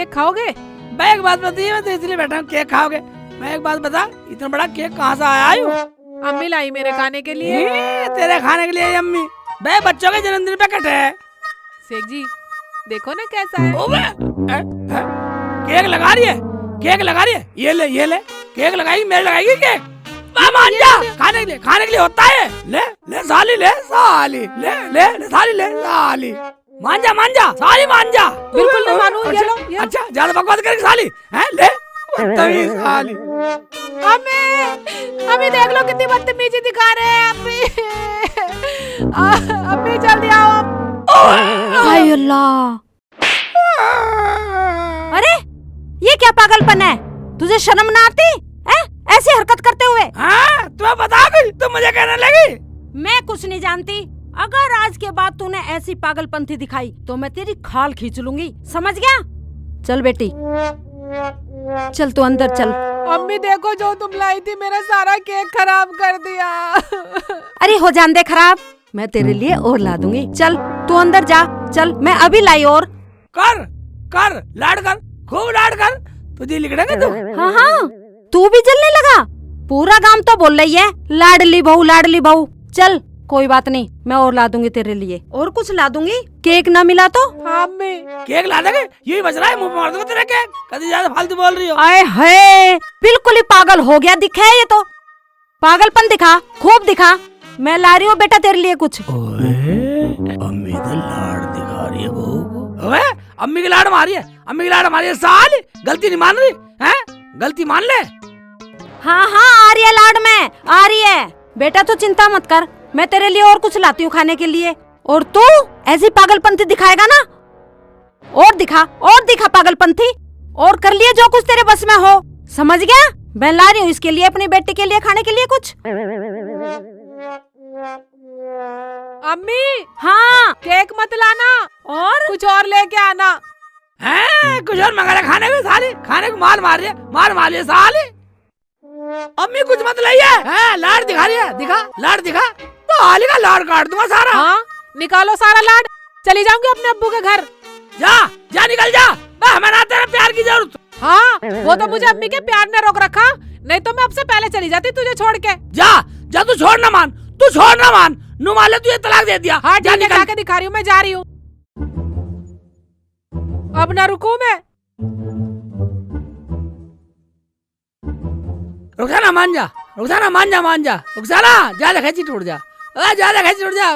Cake खाओगे? मैं एक बात बताइए, मैं तो इसलिए बैठा हूँ केक खाओगे। मैं एक बात बता, इतना बड़ा केक कहाँ से आया हूँ? अम्मी लाई मेरे खाने के लिए। तेरे खाने के लिए अम्मी? बे बच्चों के जन्मदिन पे कटे है। शेख जी देखो ना कैसा है। ओबे, केक लगा रही है, केक लगा रही है। ये ले केक लगाएगी, मेरे लगाएगी केक। मान जा, खाने के लिए होता है। ले साली, ले साली, ले साली। मान जा साली, मान जा। बिल्कुल नहीं मानू। ये लो ये। अच्छा ज्यादा बकवास करेगी साली हैं? ले बदतमीज साली। अम्मी देख लो कितनी बदतमीजी दिखा रहे हैं अम्मी। अम्मी जल्दी आओ। हाय अल्लाह, अरे ये क्या पागलपन है? तुझे शर्म ना आती है ऐसी हरकत करते हुए? हाँ, तुम्हें बता गई, तुम मुझे कहने लगी। मैं कुछ नहीं जानती। अगर आज के बाद तूने ऐसी पागलपंथी दिखाई तो मैं तेरी खाल खींच लूंगी, समझ गया? चल बेटी, चल तू अंदर चल। अम्मी देखो जो तुम लाई थी मेरा सारा केक खराब कर दिया। अरे हो जान दे खराब, मैं तेरे लिए और ला दूंगी। चल तू अंदर जा, चल मैं अभी लाई और। कर लाड कर, खूब लाड कर, तुझे लिखड़ेंगे तू। हाँ तू भी जलने लगा। पूरा गांव तो बोल रही है लाडली बहू। चल कोई बात नहीं, मैं और ला दूंगी तेरे लिए, और कुछ ला दूंगी। केक ना मिला तो? हाँ अम्मी। केक ला देंगे, यही बच रहा है, मुंह पे मार दूंगा तेरे केक। कभी ज्यादा फालतू बोल रही हो। आए है, बिल्कुल ही पागल हो गया दिखा है ये तो। पागलपन दिखा, खूब दिखा। मैं ला रही हूँ बेटा तेरे लिए कुछ। अम्मी तो लाड़ दिखा रही है बहू को। ओए, अम्मी की लाड़ मारी है साली। गलती नहीं मान रही है? गलती मान ले। हाँ आ रही है लाड में, आ रही है बेटा, तू चिंता मत कर। मैं तेरे लिए और कुछ लाती हूँ खाने के लिए। और तू ऐसी पागलपंथी दिखाएगा ना? और दिखा पागलपंथी, और कर लिए जो कुछ तेरे बस में हो, समझ गया? मैं ला रही हूँ इसके लिए, अपनी बेटी के लिए खाने के लिए कुछ। अम्मी हाँ केक मत लाना, और कुछ और लेके आना। हैं? कुछ और मंगा रहा खाने को साली? खाने को मार रही है साली। अम्मी कुछ मत लाइए। लाड़ दिखा रही है, लाड़ दिखा तो हाली का लाड़ काट दूंगा सारा। हाँ निकालो सारा लाड, चली जाऊंगी अपने अब्बू के घर। जा निकल जा। हमें ना तेरे प्यार की जरूरत। हाँ वो तो मुझे अम्मी के प्यार ने रोक रखा, नहीं तो मैं अब से पहले चली जाती तुझे छोड़ के। जा तू छोड़ ना मान। नू माले तुझे तलाक दे दिया। हाँ ठीक है, जाके दिखा रही हूँ, मैं जा रही हूँ। अब ना रुकूं मैं। रुखसाना मान जा। रुखसाना ज्यादा खींची टूट जा।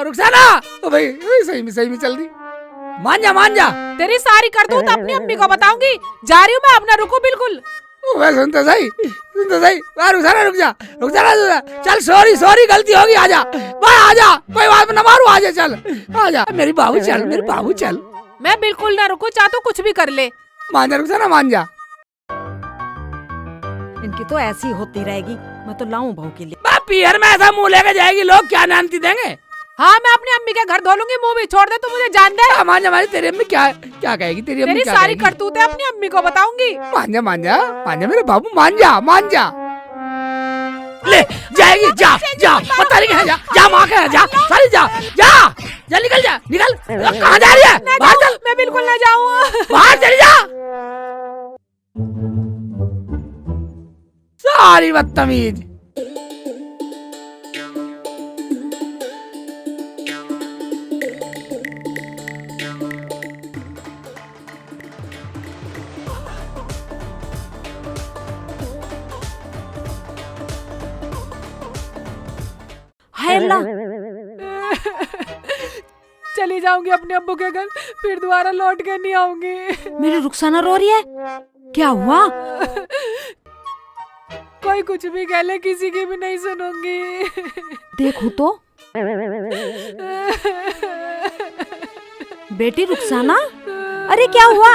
रुखसाना ओ भाई सही में चल दी। मान जा। तेरी सारी कर दूं तो अपनी अम्मी को बताऊंगी। जा रही हूँ मैं, अब ना रुकूं बिल्कुल। सुनते सही। रुखसाना रुक जा। चल सॉरी गलती होगी, आजा कोई बात ना मारू, आजा चल आजा मेरी बाबू चल। मैं बिल्कुल ना रुकूं, चाह तो कुछ भी कर ले। मान जा रुखसाना, मान जा। इनकी तो ऐसी होती रहेगी। मैं तो लाऊं बहू के लिए। पियर में ऐसा मुंह लेके जाएगी, लोग क्या नानती देंगे। हाँ मैं अपनी अम्मी के घर धो लूंगी, मुंह भी छोड़ दे तू मुझे जान दे। मान जा, तेरी अम्मी क्या कहेगी? तेरी सारी करतूतें अपनी अम्मी को बताऊंगी। मान जा मेरे बाबू, मान जा। ले जाएगी, जा पता नहीं कहाँ जा माँ के जा सारी जा निकल कहाँ जा रही है? बाहर चल। मैं बिल्कुल ना जाऊँ। बाहर चली जा। सारी बदतमीज। हाय अल्लाह, चली जाऊंगी अपने अब्बू के घर, फिर दोबारा लौट के नहीं आऊंगी। मेरी रुखसाना रो रही है, क्या हुआ? कोई कुछ भी कह ले, किसी की भी नहीं सुनूंगी। देखो तो बेटी रुखसाना, अरे क्या हुआ?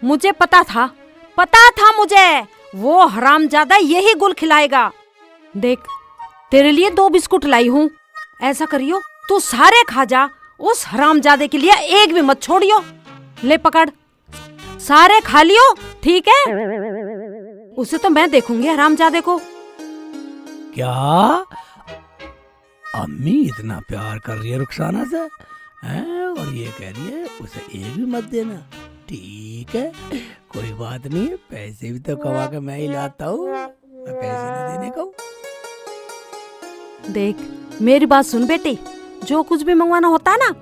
मुझे पता था मुझे, वो हरामजादा यही गुल खिलाएगा। देख तेरे लिए 2 बिस्कुट लाई हूँ, ऐसा करियो तू सारे खा जा, उस हरामजादे के लिए एक भी मत छोड़ियो। ले पकड़, सारे खा लियो, ठीक है? उसे तो मैं देखूंगी हरामजादे को। क्या अम्मी इतना प्यार कर रही है रुखसाना से? और ये कह रही है उसे एक भी मत देना। ठीक है, कोई बात नहीं है, पैसे भी तो कमा के मैं ही लाता हूँ, मैं पैसे न देने का हूँ। देख मेरी बात सुन बेटी, जो कुछ भी मंगवाना होता है ना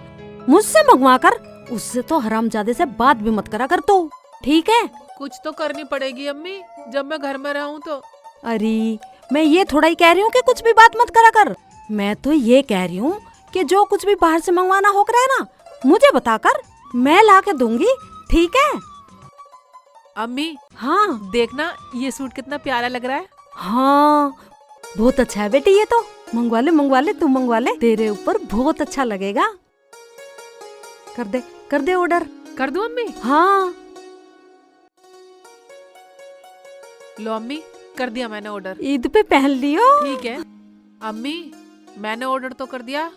मुझसे मंगवा कर, उससे तो हरामजादे से बात भी मत करा कर तू, ठीक है? कुछ तो करनी पड़ेगी अम्मी, जब मैं घर में रहूं तो। अरे मैं ये थोड़ा ही कह रही हूँ कि कुछ भी बात मत करा कर, मैं तो ये कह रही हूँ कि जो कुछ भी बाहर से मंगवाना हो कर है ना मुझे बताकर मैं ला के दूंगी, ठीक है? अम्मी हाँ देखना ये सूट कितना प्यारा लग रहा है। हाँ बहुत अच्छा है बेटी, ये तो मंगवा ले तू मंगवा ले, तेरे ऊपर बहुत अच्छा लगेगा। कर दे ऑर्डर। कर दूं अम्मी? हाँ लो अम्मी, कर दिया मैंने ऑर्डर। ईद पे पहन लियो। ठीक है अम्मी, मैंने ऑर्डर तो कर दिया,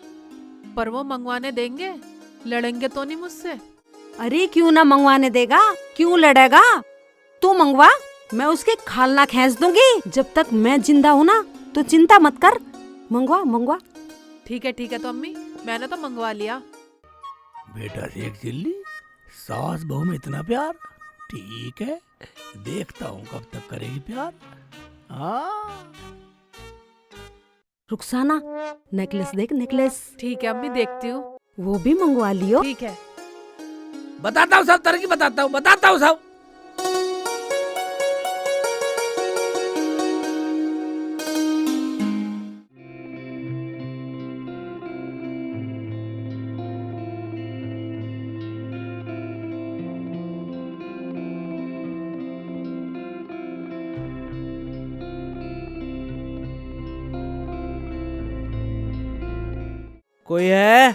पर वो मंगवाने देंगे? लड़ेंगे तो नहीं मुझसे? अरे क्यों ना मंगवाने देगा, क्यों लड़ेगा? तू मंगवा, मैं उसके खाल ना खींच दूंगी। जब तक मैं जिंदा हूँ ना तो चिंता मत कर, मंगवा। ठीक है तो अम्मी मैंने तो मंगवा लिया। बेटा शेख चिल्ली, सास बहू में इतना प्यार, ठीक है, देखता हूँ कब तक करेगी प्यार। हाँ रुखसाना नेकलेस देख, नेकलेस। ठीक है अम्मी, देखती हूँ। वो भी मंगवा लियो। ठीक है। बताता हूँ सब, तरक्की बताता हूँ सब। कोई है?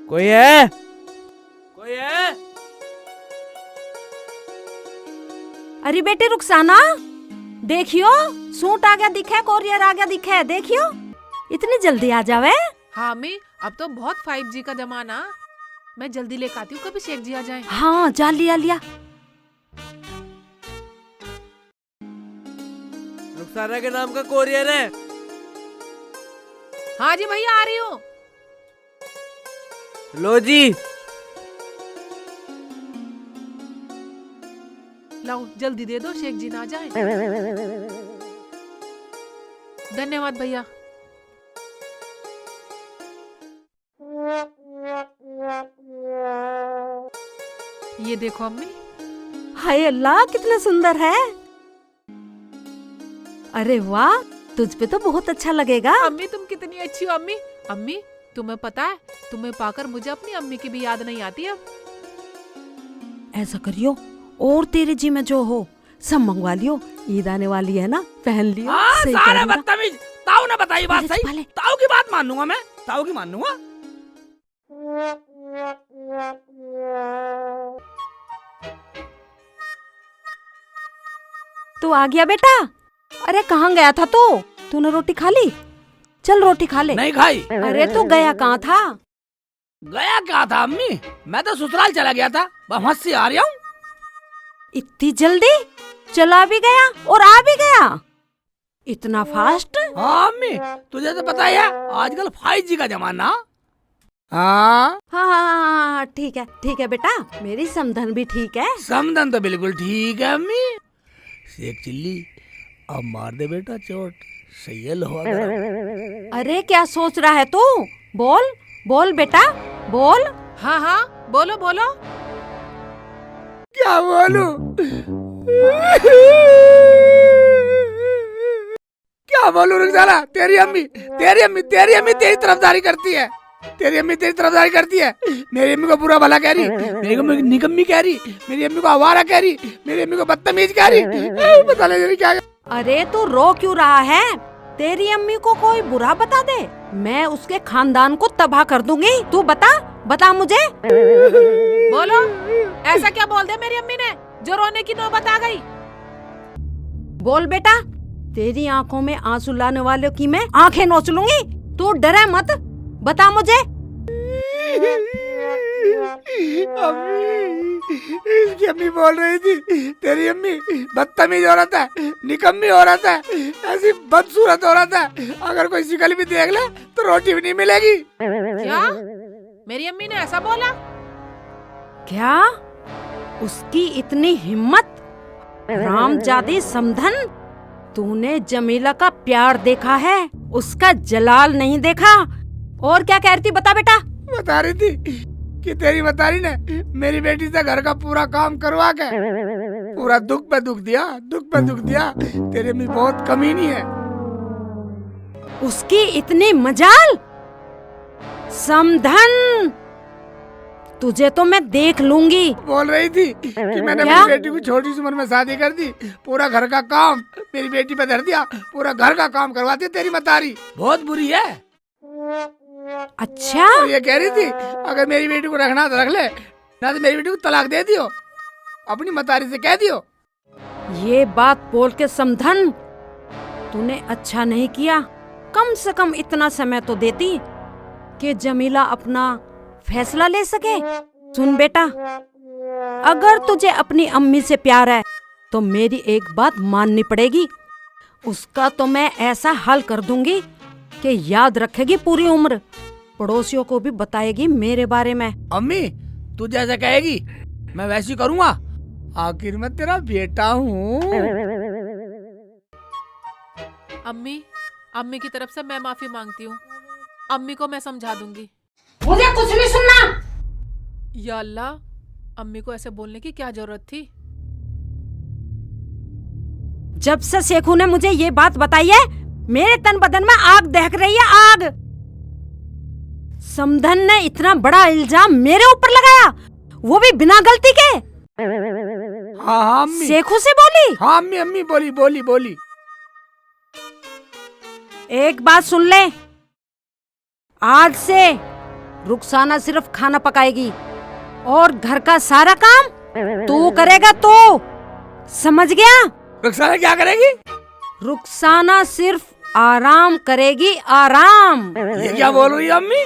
कोई है? कोई है? अरे बेटे रुखसाना देखियो, सूट आ गया दिखे, कोरियर आ गया दिखे, देखियो इतनी जल्दी आ जावे। हाँ अम्मी, अब तो बहुत 5G का जमाना, मैं जल्दी लेकर आती हूँ, कभी शेख जी आ जाए। हाँ जा लिया। रुखसाना के नाम का कोरियर है। हाँ जी भैया, आ रही हूँ। लो जी। लाओ जल्दी दे दो, शेख जी ना आ जाए। धन्यवाद भैया। ये देखो अम्मी। हाय अल्लाह कितना सुंदर है। अरे वाह, तुझ पे तो बहुत अच्छा लगेगा। अम्मी तुम कितनी अच्छी हो अम्मी। अम्मी तुम्हें पता है, तुम्हें पाकर मुझे अपनी अम्मी की भी याद नहीं आती अब। ऐसा करियो, और तेरे जी में जो हो सब मंगवा लियो, ईद आने वाली है ना, पहन लियो। हाँ सही सारे करूंगा। बदतमीज, ताऊ ने बताई बात पहले- सही, पहले। ताऊ की बात मानूंगा मैं, ताऊ की मानूंगा। तू आ गया बेटा? अरे कहाँ गया था तू? तूने रोटी खा ली? चल रोटी खा ले। नहीं खाई। अरे तू गया कहाँ था? गया क्या था अम्मी, मैं तो ससुराल चला गया था, बस से आ रहा हूँ। इतनी जल्दी चला भी गया और आ भी गया, इतना फास्ट? हाँ अम्मी, तुझे तो पता ही है आजकल 5G का जमाना। हाँ हाँ ठीक है बेटा, मेरी समधन भी ठीक है। समधन तो बिल्कुल ठीक है अम्मी। शेख चिल्ली, अब मार दे बेटा चोट, सही है लोहा गरम। अरे क्या सोच रहा है तू? बोल बेटा बोल। हाँ हाँ बोलो बोलो। क्या बोलूं? क्या बोलूं रुखसाना, तेरी अम्मी तेरी तरफदारी करती है, तेरी अम्मी तेरी तरफदारी करती है। मेरी अम्मी को बुरा भला कह रही, मेरी अम्मी को निकम्मी कह रही, मेरी अम्मी को आवारा कह रही, मेरी अम्मी को बदतमीज कह रही। बता ले क्या। अरे तू रो क्यों रहा है? तेरी अम्मी को कोई बुरा बता दे, मैं उसके खानदान को तबाह कर दूंगी। तू बता मुझे। बोलो, ऐसा क्या बोल दिया मेरी अम्मी ने जो रोने की नौबत आ गई? बोल बेटा, तेरी आंखों में आंसू लाने वालों की मैं आंखें नोच लूंगी। तू डरे मत, बता मुझे। अम्मी इसकी अम्मी बोल रही थी तेरी अम्मी बदतमीज औरत है, निकम्मी औरत है, ऐसी बदसूरत औरत है, अगर कोई शिकल भी देख ले तो रोटी भी नहीं मिलेगी। क्या मेरी अम्मी ने ऐसा बोला? क्या उसकी इतनी हिम्मत? हरामजादी समधन, तूने जमीला का प्यार देखा है, उसका जलाल नहीं देखा। और क्या कह रही थी, बता बेटा। बता रही थी कि तेरी मतारी ने मेरी बेटी से घर का पूरा काम करवा के पूरा दुख पे दुख दिया, दुख पे दुख दिया। तेरी अम्मी बहुत कमीनी है। उसकी इतनी मजाल? समधन, तुझे तो मैं देख लूंगी। बोल रही थी कि मैंने क्या? मेरी बेटी को छोटी सी उम्र में शादी कर दी, पूरा घर का काम मेरी बेटी पे धर दिया, पूरा घर का काम करवाती है तेरी मतारी, बहुत बुरी है। अच्छा, और ये कह रही थी अगर मेरी बेटी को रखना तो रख ले, ना तो मेरी बेटी को तलाक दे दियो, अपनी मतारी से कह दियो। ये बात बोल के समधन, तूने अच्छा नहीं किया। कम से कम इतना समय तो देती कि जमीला अपना फैसला ले सके। सुन बेटा, अगर तुझे अपनी अम्मी से प्यार है तो मेरी एक बात माननी पड़ेगी। उसका तो मैं ऐसा हल कर दूंगी कि याद रखेगी पूरी उम्र, पड़ोसियों को भी बताएगी मेरे बारे में। अम्मी तू जैसे कहेगी मैं वैसी करूँगा, आखिर मैं तेरा बेटा हूँ। अम्मी की तरफ से मैं माफी मांगती हूँ। अम्मी को मैं समझा दूंगी। मुझे कुछ नहीं सुनना। या अल्लाह, अम्मी को ऐसे बोलने की क्या जरूरत थी? जब से शेखू ने मुझे ये बात बताई है, मेरे तन बदन में आग दहक रही है, आग। समधन ने इतना बड़ा इल्जाम मेरे ऊपर लगाया, वो भी बिना गलती के। हाँ अम्मी। शेखू से बोली? हाँ अम्मी, अम्मी बोली। एक बात सुन ले, आज से रुखसाना सिर्फ खाना पकाएगी और घर का सारा काम तू करेगा। तो समझ गया? रुखसाना क्या करेगी? रुखसाना सिर्फ आराम करेगी, आराम। ये क्या बोल रही है अम्मी?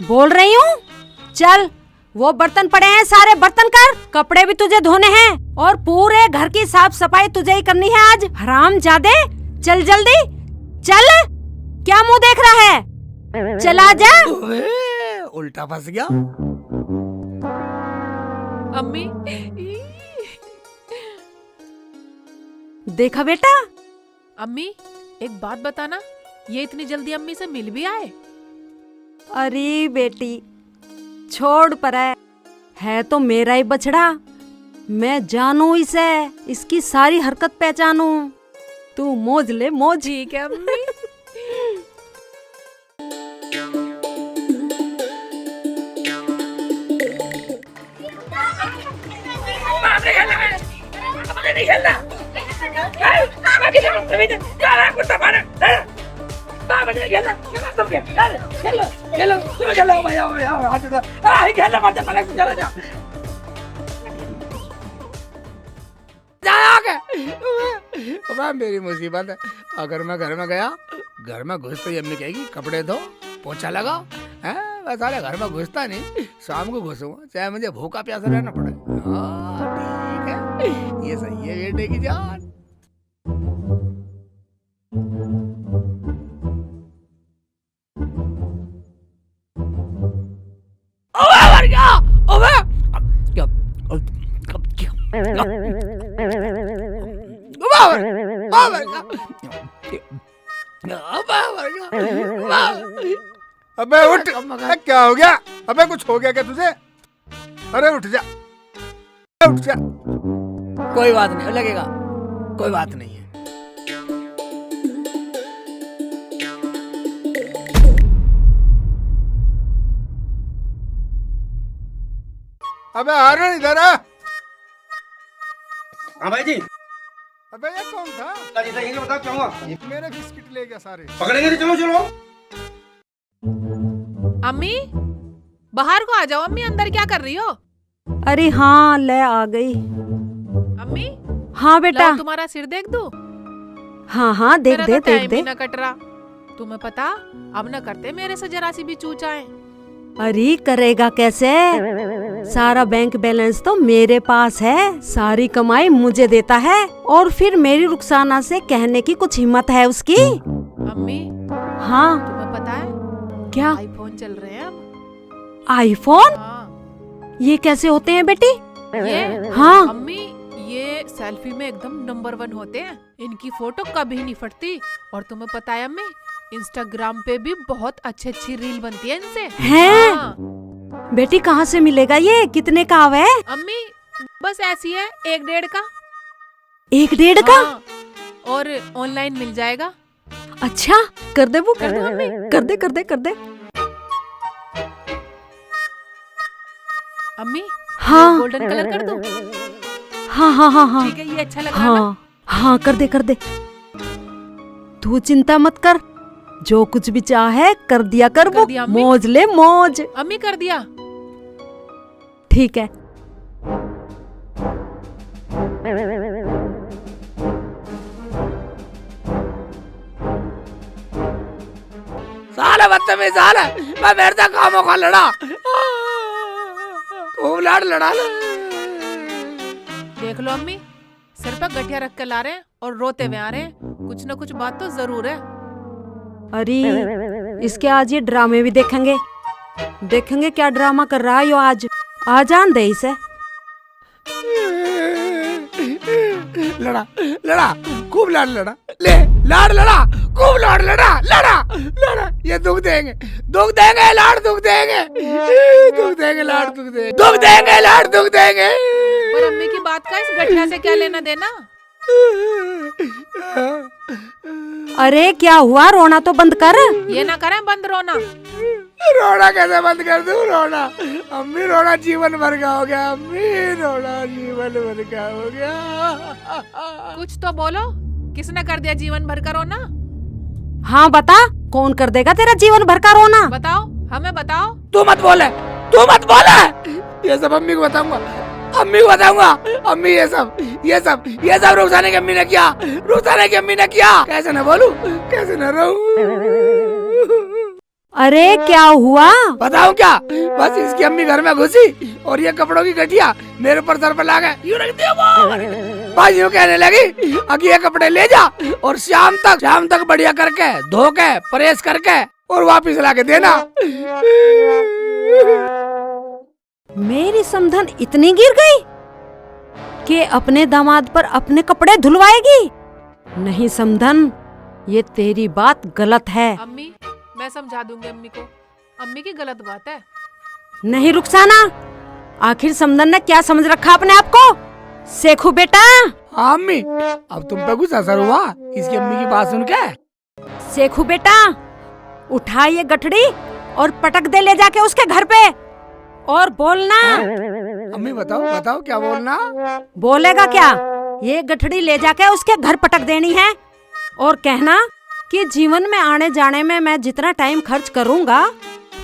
बोल रही हूँ। चल, वो बर्तन पड़े हैं, सारे बर्तन कर, कपड़े भी तुझे धोने हैं और पूरे घर की साफ सफाई तुझे ही करनी है आज। हरामजादे, चल जल्दी चल। क्या मुंह देख रहा है? चला जा। उल्टा फंस गया। अम्मी देखा बेटा? अम्मी एक बात बताना, ये इतनी जल्दी अम्मी से मिल भी आए? अरे बेटी, छोड़ पर है तो मेरा ही बछड़ा। मैं जानू इसे, इसकी सारी हरकत पहचानू। तू मौज ले, मौज। ठीक है अम्मी। मेरी मुसीबत है, अगर मैं घर में गया, घर में घुसते ही अम्मी कहेगी कपड़े धो, पोछा लगाओ। मैं सारे घर में घुसता नहीं, शाम को घुसूंगा, चाहे मुझे भूखा प्यासा रहना पड़े। ठीक है, ये सही है बेटे की जान। अबे उठ, क्या हो गया? अबे कुछ हो गया क्या तुझे? अरे उठ जा, उठ जा। कोई बात नहीं, लगेगा कोई बात नहीं है। अबे हारून इधर आ। हाँ भाई जी। अबे ये कौन था? ये बताओ क्या हुआ? मेरे बिस्किट ले गया सारे। पकड़ेंगे तो चलो चलो। अम्मी बाहर को आ जाओ। अम्मी अंदर क्या कर रही हो? अरे हाँ, ले आ गई। अम्मी हाँ बेटा। लाओ तुम्हारा सिर देख दो। हाँ हाँ, देख मेरा दे, तो देख टाइम दे। ही न कट रहा। तुम्हें पता, अब न करते मेरे से जरा सी भी चूचाएं। अरे करेगा कैसे? सारा बैंक बैलेंस तो मेरे पास है, सारी कमाई मुझे देता है, और फिर मेरी रुखसाना से कहने की कुछ हिम्मत है उसकी? अम्मी, हाँ तुम्हें पता है क्या? आईफोन चल रहे हैं अब। आईफोन? हाँ, ये कैसे होते हैं बेटी? ये हाँ अम्मी, ये सेल्फी में एकदम नंबर 1 होते हैं। इनकी फोटो कभी नहीं फटती। और तुम्हें पता है अम्मी, इंस्टाग्राम पे भी बहुत अच्छी रील बनती है इनसे। हैं? हाँ, बेटी कहाँ से मिलेगा ये? कितने का आवे? अम्मी बस ऐसी है, 1-1.5 का। 1-1.5 का? हाँ, और ऑनलाइन मिल जाएगा। अच्छा, कर दे वो, कर दे मम्मी, कर दे कर दे कर दे। अम्मी, हाँ गोल्डन कलर कर दो। हाँ हाँ हाँ हाँ ठीक है, ये अच्छा लग रहा है ना? हाँ हाँ, कर दे कर दे। तू चिंता मत कर, जो कुछ भी चाहे कर दिया कर वो, दिया अम्मी। मौज ले मौज। अम्मी कर दिया। ठीक है। साले बदतमीज साले, मैं मेरे से खामों खा लड़ा, खूब लड़ा ले। देख लो अम्मी, सिर पर गठिया रख के ला रहे हैं और रोते हुए आ रहे हैं। कुछ न कुछ बात तो जरूर है। अरे इसके आज ये ड्रामे भी देखेंगे, देखेंगे क्या ड्रामा कर रहा है यो आज। आ जान दे इसे। लड़ा लड़ा, खूब लड़ा ले, लाड़ लड़ा, खूब लाड़ लड़ा, लड़ा ये दुख देंगे, लाड़ दुख देंगे, लाड़ दुख देंगे, लाड़ दुख देंगे। पर अम्मी की बात का इस गठिया से क्या लेना देना? अरे क्या हुआ? रोना तो बंद कर। ये ना करें बंद रोना। रोना कैसे बंद कर दूं? रोना अम्मी, रोना जीवन भर का हो गया अम्मी, रोना जीवन भर का हो गया। कुछ तो बोलो, किसने कर दिया जीवन भर का रोना? हाँ बता, कौन कर देगा तेरा जीवन भर का रोना? बताओ, हमें बताओ। तू मत बोले, ये सब अम्मी को बताऊंगा, अम्मी ये सब रुखसाने की अम्मी ने किया, कैसे न बोलूं, कैसे न रहूं? अरे क्या हुआ? बताऊं क्या? बस इसकी अम्मी घर में घुसी और ये कपड़ों की गठिया मेरे ऊपर सर पर ला गए, यूं रख दिया वो। बस यूं कहने लगी कि ये कपड़े ले जा और शाम तक बढ़िया करके धो के प्रेस करके और वापिस ला के देना। मेरी समधन इतनी गिर गई कि अपने दामाद पर अपने कपड़े धुलवाएगी? नहीं समधन, ये तेरी बात गलत है। अम्मी, मैं समझा दूंगी अम्मी को। अम्मी की गलत बात है। नहीं रुखसाना, आखिर समधन ने क्या समझ रखा अपने आप को? सेखू बेटा। हाँ अम्मी, अब तुम पे कुछ असर हुआ इसकी अम्मी की बात सुन के? सेखू बेटा, उठा ये गठड़ी और पटक दे ले जाके उसके घर पे, और बोलना। अम्मी बताओ क्या बोलना? बोलेगा क्या? ये गठड़ी ले जाके उसके घर पटक देनी है और कहना कि जीवन में आने जाने में मैं जितना टाइम खर्च करूंगा,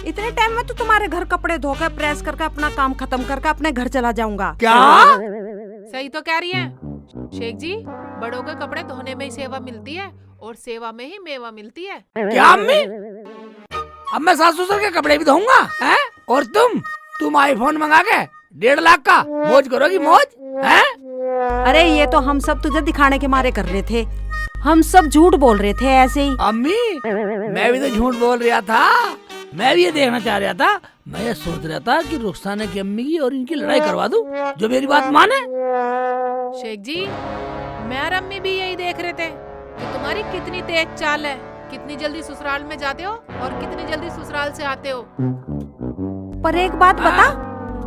इतने टाइम में तो तुम्हारे घर कपड़े धोकर प्रेस करके अपना काम खत्म करके अपने घर चला जाऊंगा। क्या? सही तो कह रही है शेख जी, बड़ों के कपड़े धोने में ही सेवा मिलती है और सेवा में ही मेवा मिलती है। क्या अम्मी? अब मैं सास ससुर के कपड़े भी धोऊंगा हैं? और तुम आईफोन मंगा के 1.5 लाख का मौज करोगी, मौज हैं? अरे ये तो हम सब तुझे दिखाने के मारे कर रहे थे, हम सब झूठ बोल रहे थे ऐसे ही। अम्मी, मैं भी तो झूठ बोल रहा था, मैं भी ये देखना चाह रहा था, मैं ये सोच रहा था कि रुखसाना की अम्मी की और इनकी लड़ाई करवा दूं, जो मेरी बात माने। शेख जी, मैं और अम्मी भी यही देख रहे थे कि तुम्हारी कितनी तेज चाल है, कितनी जल्दी ससुराल में जाते हो और कितनी जल्दी ससुराल से आते हो। पर एक बात बता,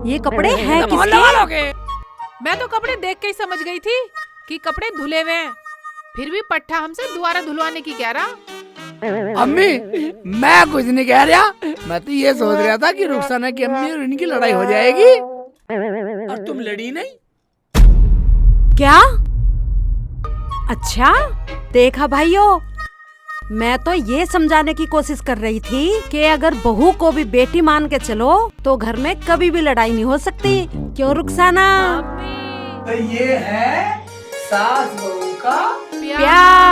ये कपड़े हैं मोहल्ले वालों किसके? के। मैं तो कपड़े देख के ही समझ गई थी कि कपड़े धुले हुए हैं, फिर भी पट्टा हमसे दोबारा धुलवाने की कह रहा। अम्मी, मैं कुछ नहीं कह रहा, मैं तो ये सोच रहा था कि रुखसाना की अम्मी और इनकी लड़ाई हो जाएगी और तुम लड़ी नहीं। क्या? अच्छा देखा भाइयों, मैं तो ये समझाने की कोशिश कर रही थी कि अगर बहू को भी बेटी मान के चलो तो घर में कभी भी लड़ाई नहीं हो सकती। क्यों रुखसाना? अम्मी, ये है सास बहू का प्यार।